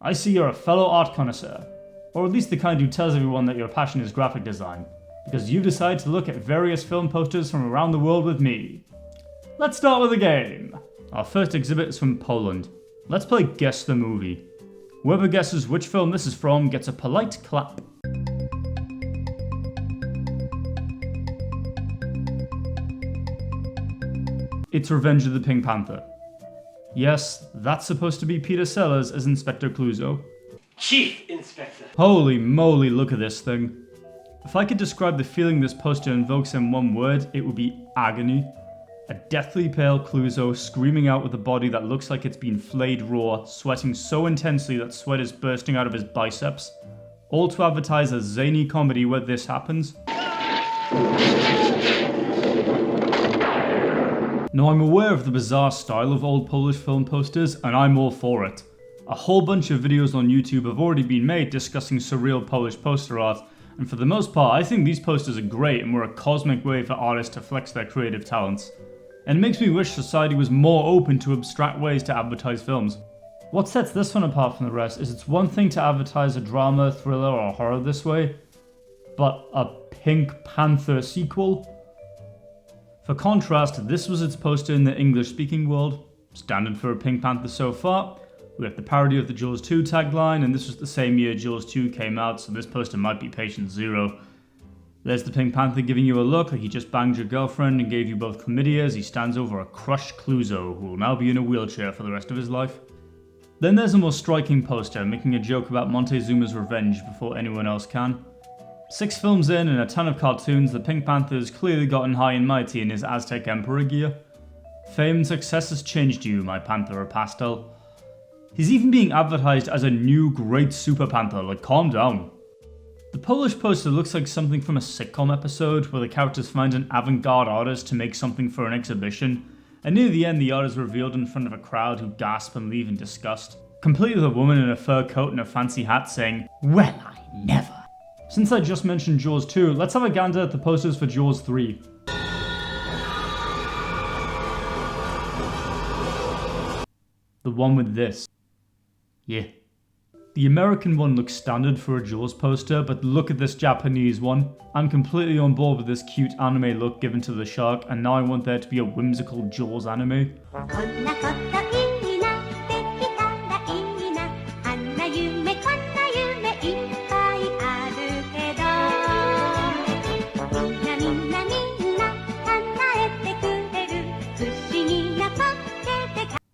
I see you're a fellow art connoisseur, or at least the kind who tells everyone that your passion is graphic design, because you decide to look at various film posters from around the world with me. Let's start with a game. Our first exhibit is from Poland. Let's play Guess the Movie. Whoever guesses which film this is from gets a polite clap. It's Revenge of the Pink Panther. Yes, that's supposed to be Peter Sellers as Inspector Clouseau. Chief Inspector. Holy moly, look at this thing. If I could describe the feeling this poster invokes in one word, it would be agony. A deathly pale Clouseau screaming out with a body that looks like it's been flayed raw, sweating so intensely that sweat is bursting out of his biceps. All to advertise a zany comedy where this happens. Now, I'm aware of the bizarre style of old Polish film posters, and I'm all for it. A whole bunch of videos on YouTube have already been made discussing surreal Polish poster art, and for the most part, I think these posters are great and were a cosmic way for artists to flex their creative talents. And it makes me wish society was more open to abstract ways to advertise films. What sets this one apart from the rest is it's one thing to advertise a drama, thriller, or horror this way, but a Pink Panther sequel? For contrast, this was its poster in the English-speaking world, standard for a Pink Panther so far. We have the parody of the Jaws 2 tagline, and this was the same year Jaws 2 came out, so this poster might be patient zero. There's the Pink Panther giving you a look like he just banged your girlfriend and gave you both chlamydia as he stands over a crushed Clouseau, who will now be in a wheelchair for the rest of his life. Then there's a more striking poster making a joke about Montezuma's revenge before anyone else can. 6 films in and a ton of cartoons, the Pink Panther's clearly gotten high and mighty in his Aztec Emperor gear. Fame and success has changed you, my Panther pastel. He's even being advertised as a new great Super Panther, like calm down. The Polish poster looks like something from a sitcom episode where the characters find an avant-garde artist to make something for an exhibition, and near the end the art is revealed in front of a crowd who gasp and leave in disgust, complete with a woman in a fur coat and a fancy hat saying, "Well, I never." Since I just mentioned Jaws 2, let's have a gander at the posters for Jaws 3. The one with this. Yeah. The American one looks standard for a Jaws poster, but look at this Japanese one. I'm completely on board with this cute anime look given to the shark, and now I want there to be a whimsical Jaws anime.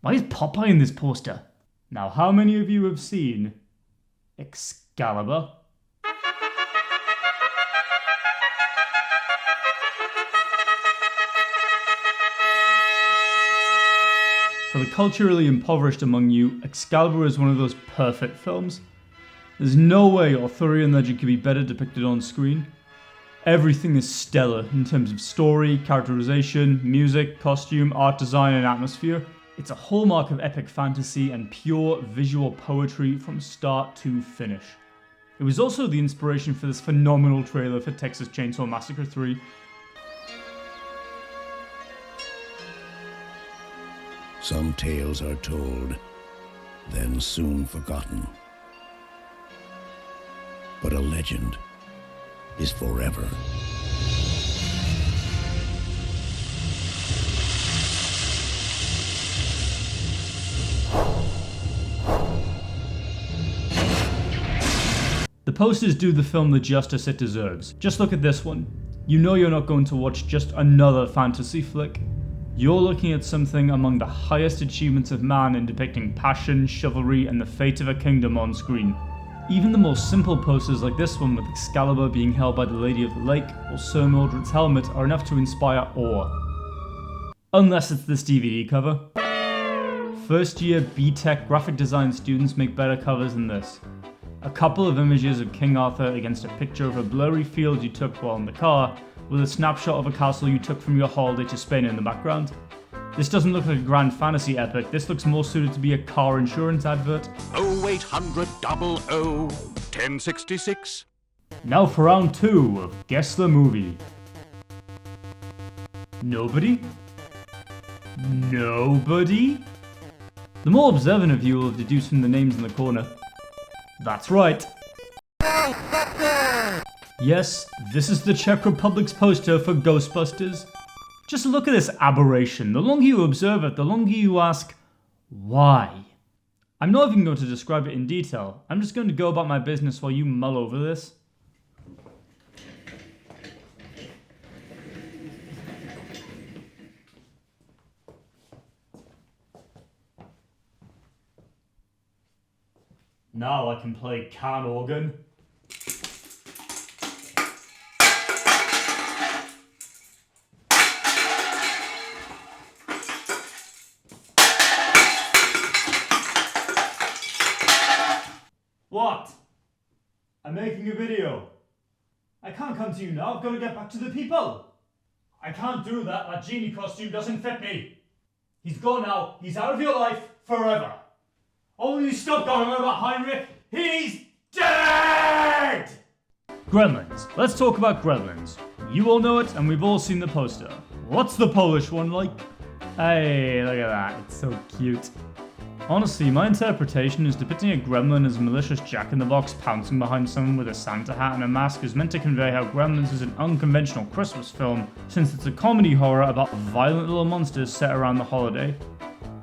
Why is Popeye in this poster? Now, how many of you have seen Excalibur? For the culturally impoverished among you, Excalibur is one of those perfect films. There's no way Arthurian legend could be better depicted on screen. Everything is stellar in terms of story, characterization, music, costume, art design, and atmosphere. It's a hallmark of epic fantasy and pure visual poetry from start to finish. It was also the inspiration for this phenomenal trailer for Texas Chainsaw Massacre 3. Some tales are told, then soon forgotten. But a legend is forever. The posters do the film the justice it deserves. Just look at this one. You know you're not going to watch just another fantasy flick. You're looking at something among the highest achievements of man in depicting passion, chivalry, and the fate of a kingdom on screen. Even the most simple posters like this one with Excalibur being held by the Lady of the Lake or Sir Mordred's helmet are enough to inspire awe. Unless it's this DVD cover. First year B.Tech graphic design students make better covers than this. A couple of images of King Arthur against a picture of a blurry field you took while in the car, with a snapshot of a castle you took from your holiday to Spain in the background. This doesn't look like a grand fantasy epic, this looks more suited to be a car insurance advert. 0800 00 1066. Now for round 2 of Guess the Movie. Nobody? Nobody? The more observant of you will have deduced from the names in the corner. That's right. Yes, this is the Czech Republic's poster for Ghostbusters. Just look at this aberration. The longer you observe it, the longer you ask, why? I'm not even going to describe it in detail. I'm just going to go about my business while you mull over this. Now I can play can organ. What? I'm making a video. I can't come to you now. I've got to get back to the people. I can't do that. That genie costume doesn't fit me. He's gone now. He's out of your life forever. Oh, will you stop going on about Heinrich? He's dead! Gremlins. Let's talk about Gremlins. You all know it, and we've all seen the poster. What's the Polish one like? Hey, look at that. It's so cute. Honestly, my interpretation is depicting a gremlin as a malicious jack-in-the-box pouncing behind someone with a Santa hat and a mask is meant to convey how Gremlins is an unconventional Christmas film, since it's a comedy horror about violent little monsters set around the holiday.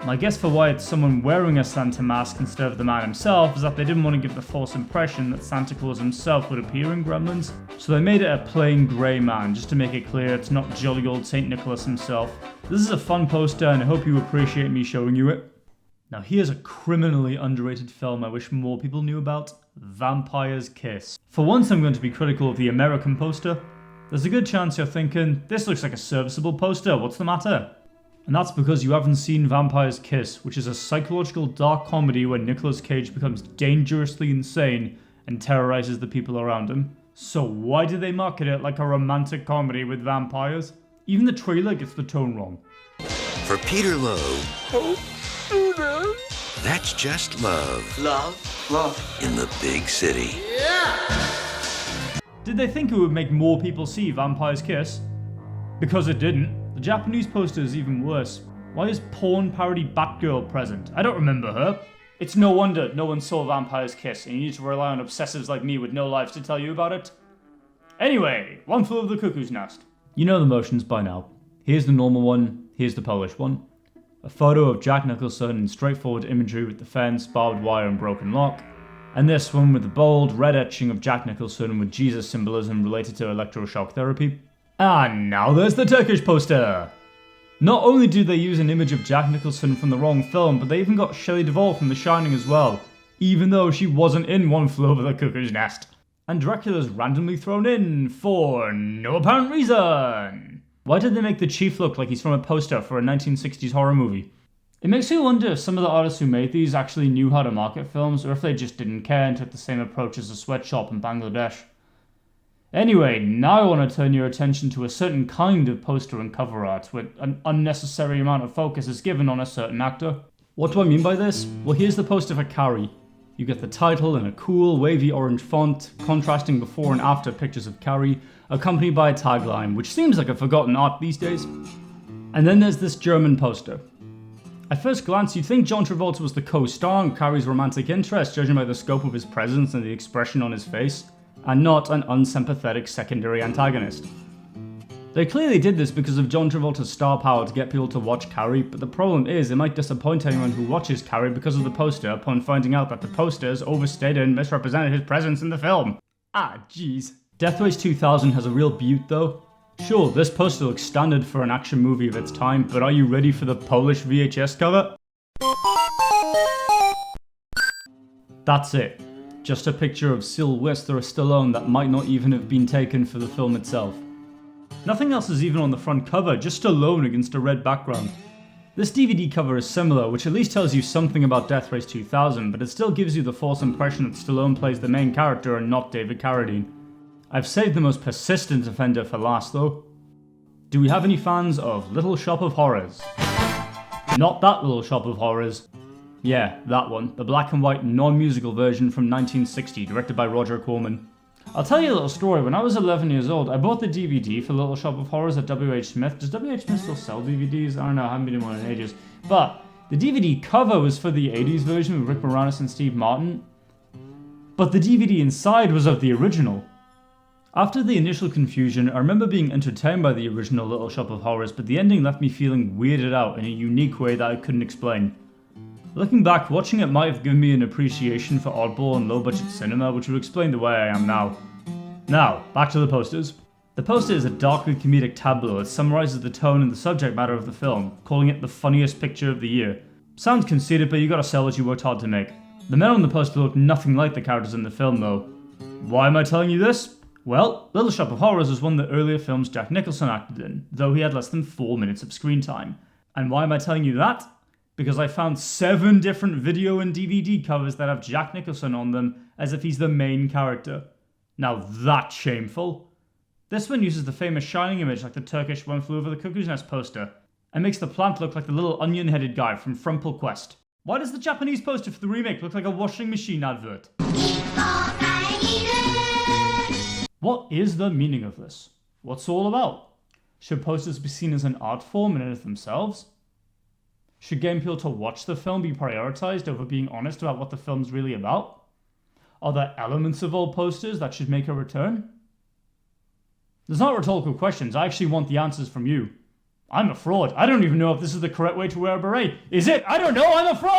My guess for why it's someone wearing a Santa mask instead of the man himself is that they didn't want to give the false impression that Santa Claus himself would appear in Gremlins, so they made it a plain grey man, just to make it clear it's not jolly old St. Nicholas himself. This is a fun poster and I hope you appreciate me showing you it. Now here's a criminally underrated film I wish more people knew about, Vampire's Kiss. For once I'm going to be critical of the American poster. There's a good chance you're thinking, this looks like a serviceable poster, what's the matter? And that's because you haven't seen Vampire's Kiss, which is a psychological dark comedy where Nicolas Cage becomes dangerously insane and terrorizes the people around him. So why did they market it like a romantic comedy with vampires? Even the trailer gets the tone wrong. For Peter Lowe, that's just love. Love in the big city. Did they think it would make more people see Vampire's Kiss? Because it didn't. The Japanese poster is even worse. Why is porn parody Batgirl present? I don't remember her. It's no wonder no one saw Vampire's Kiss and you need to rely on obsessives like me with no lives to tell you about it. Anyway, One Flew Over the Cuckoo's Nest. You know the motions by now. Here's the normal one, here's the Polish one. A photo of Jack Nicholson in straightforward imagery with the fence, barbed wire and broken lock. And this one with the bold red etching of Jack Nicholson with Jesus symbolism related to electroshock therapy. And now there's the Turkish poster! Not only do they use an image of Jack Nicholson from the wrong film, but they even got Shelley Duvall from The Shining as well, even though she wasn't in One Flew Over the Cuckoo's Nest. And Dracula's randomly thrown in for no apparent reason! Why did they make the Chief look like he's from a poster for a 1960s horror movie? It makes me wonder if some of the artists who made these actually knew how to market films, or if they just didn't care and took the same approach as a sweatshop in Bangladesh. Anyway, now I want to turn your attention to a certain kind of poster and cover art, where an unnecessary amount of focus is given on a certain actor. What do I mean by this? Well, here's the poster for Carrie. You get the title in a cool, wavy orange font, contrasting before and after pictures of Carrie, accompanied by a tagline, which seems like a forgotten art these days. And then there's this German poster. At first glance, you'd think John Travolta was the co-star and Carrie's romantic interest, judging by the scope of his presence and the expression on his face, and not an unsympathetic secondary antagonist. They clearly did this because of John Travolta's star power to get people to watch Carrie, but the problem is it might disappoint anyone who watches Carrie because of the poster upon finding out that the posters overstated and misrepresented his presence in the film. Ah, jeez. Death Race 2000 has a real beaut though. Sure, this poster looks standard for an action movie of its time, but are you ready for the Polish VHS cover? That's it. Just a picture of Sylvester Stallone that might not even have been taken for the film itself. Nothing else is even on the front cover, just Stallone against a red background. This DVD cover is similar, which at least tells you something about Death Race 2000, but it still gives you the false impression that Stallone plays the main character and not David Carradine. I've saved the most persistent offender for last though. Do we have any fans of Little Shop of Horrors? Not that Little Shop of Horrors. Yeah, that one, the black and white non-musical version from 1960, directed by Roger Corman. I'll tell you a little story. When I was 11 years old, I bought the DVD for Little Shop of Horrors at W.H. Smith. Does W.H. Smith still sell DVDs? I don't know, I haven't been in one in ages. But the DVD cover was for the 80s version with Rick Moranis and Steve Martin. but the DVD inside was of the original. After the initial confusion, I remember being entertained by the original Little Shop of Horrors, but the ending left me feeling weirded out in a unique way that I couldn't explain. Looking back, watching it might have given me an appreciation for oddball and low-budget cinema, which would explain the way I am now. Now, back to the posters. The poster is a darkly comedic tableau that summarizes the tone and the subject matter of the film, calling it the funniest picture of the year. Sounds conceited, but you gotta sell what you worked hard to make. The men on the poster look nothing like the characters in the film though. Why am I telling you this? Well, Little Shop of Horrors was one of the earlier films Jack Nicholson acted in, though he had less than 4 minutes of screen time. And why am I telling you that? Because I found 7 different video and DVD covers that have Jack Nicholson on them as if he's the main character. Now that's shameful. This one uses the famous Shining image like the Turkish One Flew Over the Cuckoo's Nest poster, and makes the plant look like the little onion-headed guy from Frumple Quest. Why does the Japanese poster for the remake look like a washing machine advert? What is the meaning of this? What's it all about? Should posters be seen as an art form in and of themselves? Should getting people to watch the film be prioritized over being honest about what the film's really about? Are there elements of old posters that should make a return? There's not rhetorical questions, I actually want the answers from you. I'm a fraud. I don't even know if this is the correct way to wear a beret. Is it? I don't know, I'm a fraud!